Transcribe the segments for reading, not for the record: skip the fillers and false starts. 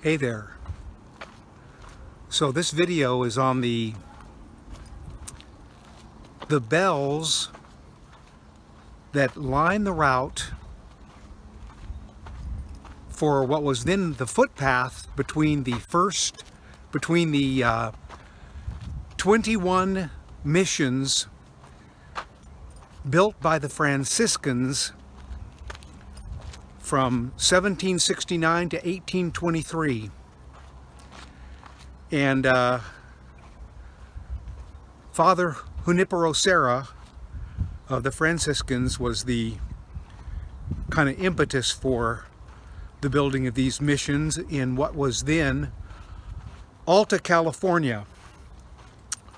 Hey there. So this video is on the bells that line the route for what was then the footpath between the 21 missions built by the Franciscans from 1769 to 1823. And Father Junipero Serra of the Franciscans was the kind of impetus for the building of these missions in what was then Alta California.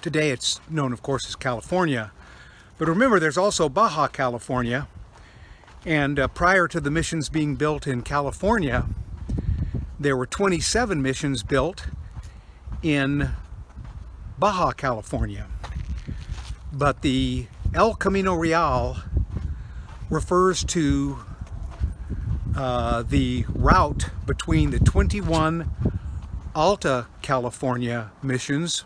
Today it's known, of course, as California. But remember, there's also Baja California. And prior to the missions being built in California, there were 27 missions built in Baja California. But the El Camino Real refers to the route between the 21 Alta California missions,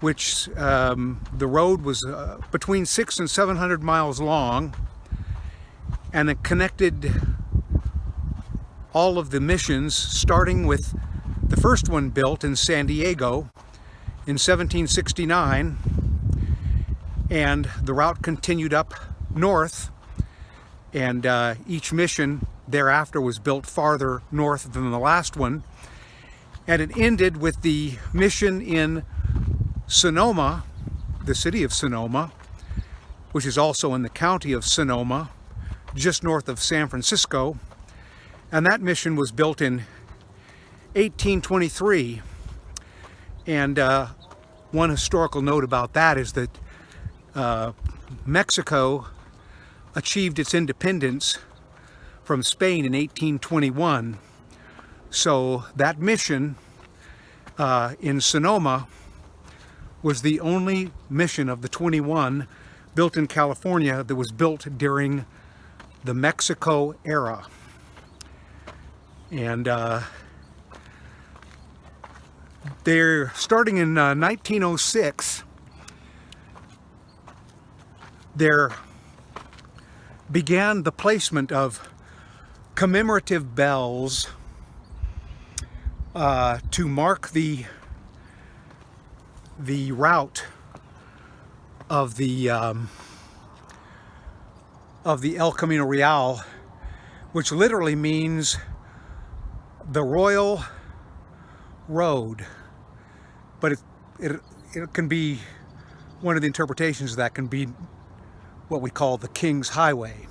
which the road was between 600 and 700 miles long, and it connected all of the missions, starting with the first one built in San Diego in 1769, and the route continued up north, and each mission thereafter was built farther north than the last one, and it ended with the mission in Sonoma, the city of Sonoma, which is also in the county of Sonoma, just north of San Francisco, and that mission was built in 1823. And one historical note about that is that Mexico achieved its independence from Spain in 1821. So that mission in Sonoma was the only mission of the 21 built in California that was built during the Mexico era. And they're starting in 1906. There began the placement of commemorative bells to mark the route of the El Camino Real, which literally means the Royal Road. But it can be, one of the interpretations of that can be what we call the King's Highway,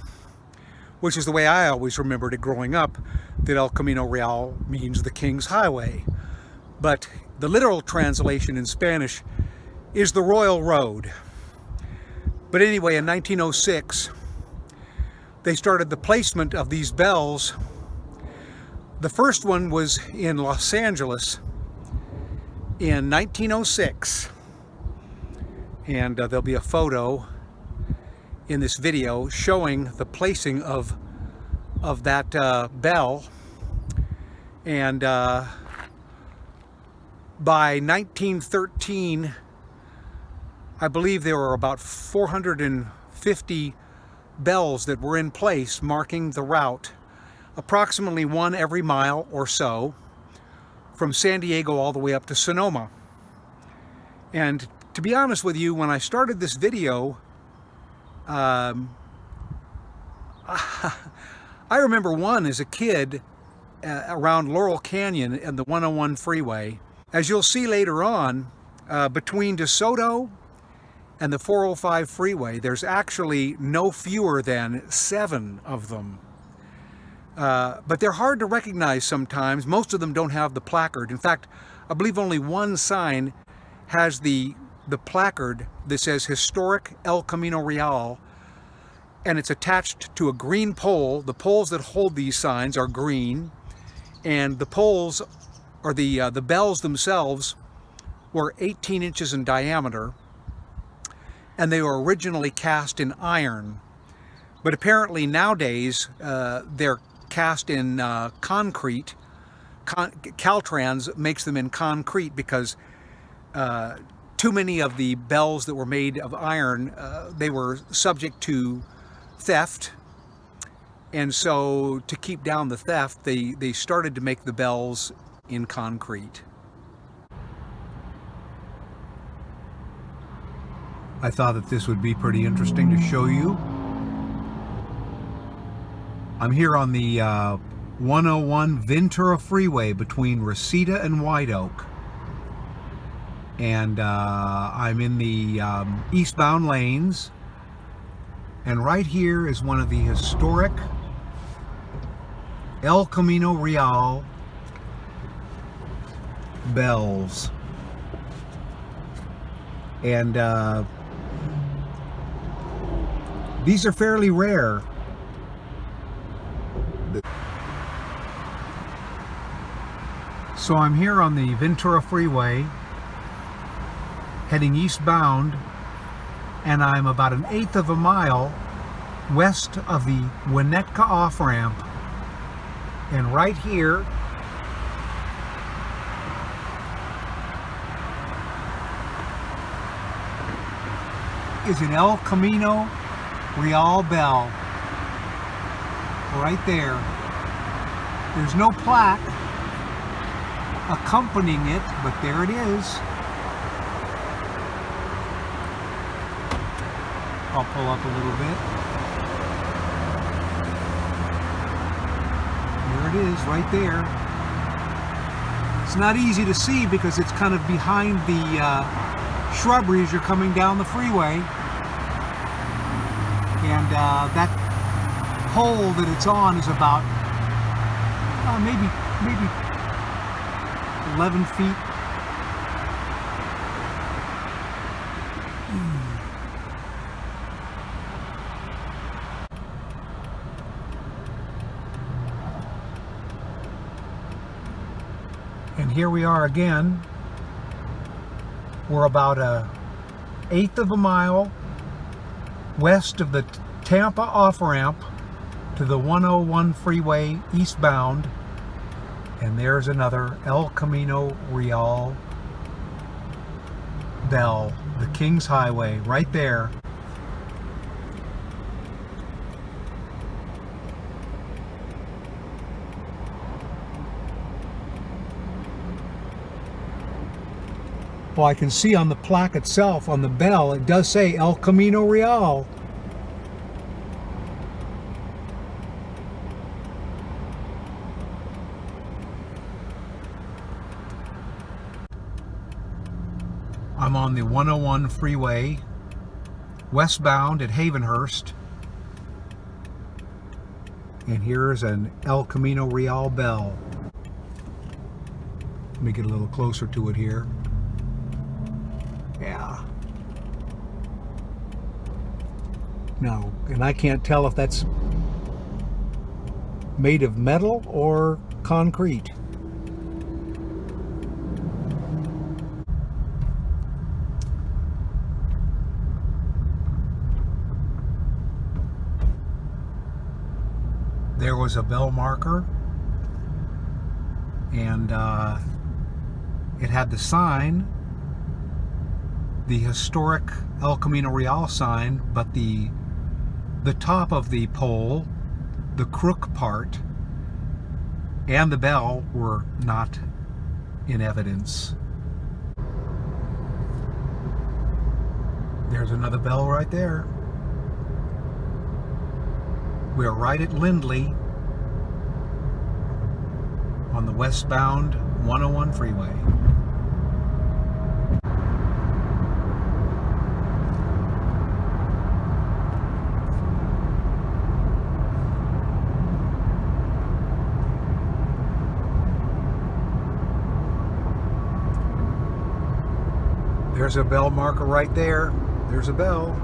which is the way I always remembered it growing up, that El Camino Real means the King's Highway. But the literal translation in Spanish is the Royal Road. But anyway, in 1906, they started the placement of these bells. The first one was in Los Angeles in 1906. And there'll be a photo in this video showing the placing of that bell. And by 1913, I believe there were about 450 bells that were in place marking the route, approximately one every mile or so, from San Diego all the way up to Sonoma. And to be honest with you, when I started this video, I remember one as a kid around Laurel Canyon and the 101 freeway. As you'll see later on, between DeSoto and the 405 freeway, there's actually no fewer than 7 of them. But they're hard to recognize sometimes. Most of them don't have the placard. In fact, I believe only one sign has the placard that says Historic El Camino Real, and it's attached to a green pole. The poles that hold these signs are green, and the poles, or the bells themselves, were 18 inches in diameter, and they were originally cast in iron. But apparently nowadays they're cast in concrete Caltrans makes them in concrete because too many of the bells that were made of iron, they were subject to theft. And so to keep down the theft, they started to make the bells in concrete. I thought that this would be pretty interesting to show you. I'm here on the 101 Ventura Freeway between Reseda and White Oak. And I'm in the eastbound lanes. And right here is one of the historic El Camino Real bells. And these are fairly rare. So I'm here on the Ventura Freeway heading eastbound, and I'm about 1/8 of a mile west of the Winnetka off-ramp. And right here is an El Camino Real bell. Right there. There's no plaque accompanying it, but there it is. I'll pull up a little bit. There it is, right there. It's not easy to see because it's kind of behind the shrubbery as you're coming down the freeway. And that pole that it's on is about maybe 11 feet. And here we are again. We're about 1/8 of a mile west of the Tampa off-ramp to the 101 freeway eastbound. And there's another El Camino Real bell, the King's Highway, right there. Well, I can see on the plaque itself, on the bell, it does say El Camino Real. I'm on the 101 freeway, westbound at Havenhurst. And here's an El Camino Real bell. Let me get a little closer to it here. Yeah. No, and I can't tell if that's made of metal or concrete. There was a bell marker, and it had the sign, the historic El Camino Real sign, but the top of the pole, the crook part, and the bell were not in evidence. There's another bell right there. We're right at Lindley on the westbound 101 freeway. There's a bell marker right there. There's a bell.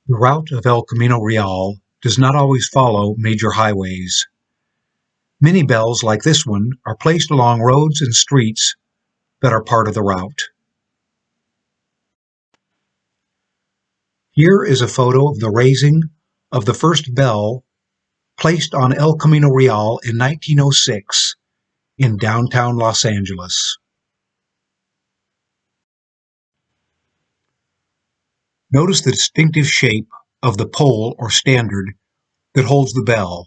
The route of El Camino Real does not always follow major highways. Many bells like this one are placed along roads and streets that are part of the route. Here is a photo of the raising of the first bell placed on El Camino Real in 1906 in downtown Los Angeles. Notice the distinctive shape of the pole or standard that holds the bell.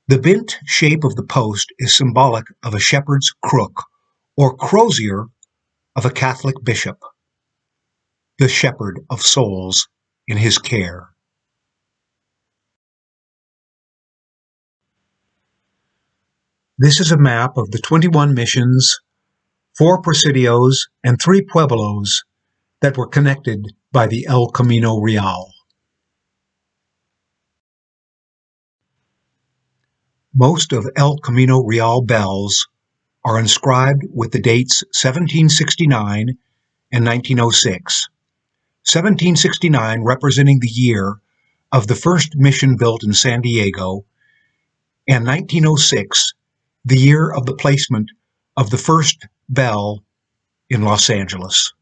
The bent shape of the post is symbolic of a shepherd's crook, or crozier of a Catholic bishop, the shepherd of souls in his care. This is a map of the 21 missions, 4 presidios, and 3 pueblos that were connected by the El Camino Real. Most of El Camino Real bells are inscribed with the dates 1769 and 1906. 1769 representing the year of the first mission built in San Diego, and 1906 the year of the placement of the first bell in Los Angeles.